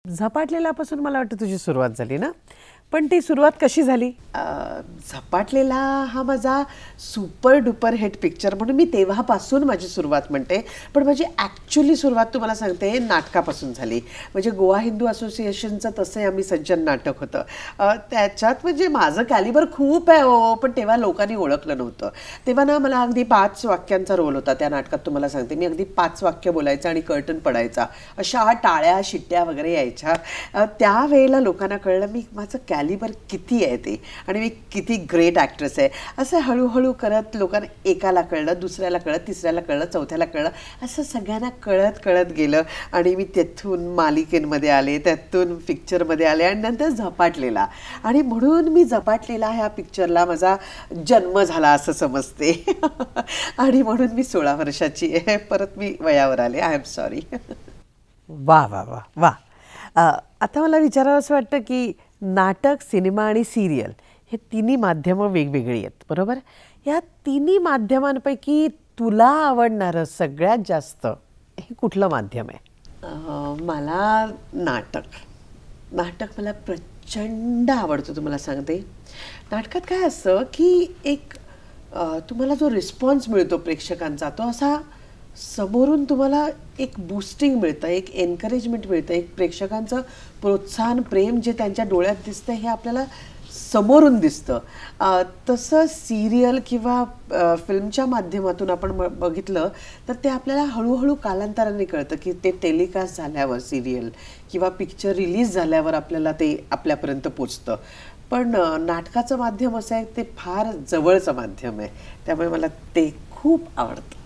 झपाटलेलापासून मला वाटतं तुझी सुरुवात झाली ना, पण ती सुरुवात कशी झाली? झपाटलेला हा माझा सुपर डुपर हिट पिक्चर म्हणून मी तेव्हापासून माझी सुरुवात म्हणते. पण माझी ॲक्च्युली सुरुवात तुम्हाला सांगते नाटकापासून झाली. म्हणजे गोवा हिंदू असोसिएशनचं तसं आम्ही सज्जन नाटक होतं. त्याच्यात म्हणजे माझं कॅलिबर खूप आहे हो, पण तेव्हा लोकांनी ओळखलं नव्हतं. तेव्हा ना मला अगदी 5 वाक्यांचा रोल होता त्या नाटकात. तुम्हाला सांगते मी अगदी 5 वाक्य बोलायचं आणि कर्टन पडायचा. अशा टाळ्या शिट्ट्या वगैरे यायच्या. त्यावेळेला लोकांना कळलं मी माझं कॅलिबर किती आहे ते आणि मी किती ग्रेट ॲक्ट्रेस आहे. असं हळूहळू करत लोकांना एकाला कळलं, दुसऱ्याला कळलं, तिसऱ्याला कळलं, चौथ्याला कळलं, असं सगळ्यांना कळत कळत गेलं. आणि मी तिथून मालिकेमध्ये आले, त्यातून पिक्चरमध्ये आले आणि नंतर झपाटलेला. आणि म्हणून मी झपाटलेला ह्या पिक्चरला माझा जन्म झाला असं समजते. आणि म्हणून मी 16 वर्षाची आहे. परत मी वयावर आले. I am sorry. वा वा वा वा. आता मला विचारावं असं वाटतं की नाटक, सिनेमा आणि सिरियल हे तिन्ही माध्यमं वेगवेगळी आहेत, बरोबर? या तिन्ही माध्यमांपैकी तुला आवडणारं सगळ्यात जास्त हे कुठलं माध्यम आहे? मला नाटक मला प्रचंड आवडतं. तुम्हाला सांगते नाटकात काय असतं की एक तुम्हाला जो रिस्पॉन्स मिळतो प्रेक्षकांचा तो असा समोरून तुम्हाला एक बूस्टिंग मिळतं, एक एनकरेजमेंट मिळतं, एक प्रेक्षकांचं प्रोत्साहन, प्रेम जे त्यांच्या डोळ्यात दिसतं हे आपल्याला समोरून दिसतं. तसं सिरियल किंवा फिल्मच्या माध्यमातून आपण बघितलं तर ते आपल्याला हळूहळू कालांतराने कळतं की ते टेलिकास्ट झाल्यावर सिरियल किंवा पिक्चर रिलीज झाल्यावर आपल्याला ते आपल्यापर्यंत पोचतं. पण नाटकाचं माध्यम असं आहे ते फार जवळचं माध्यम आहे, त्यामुळे मला ते खूप आवडतं.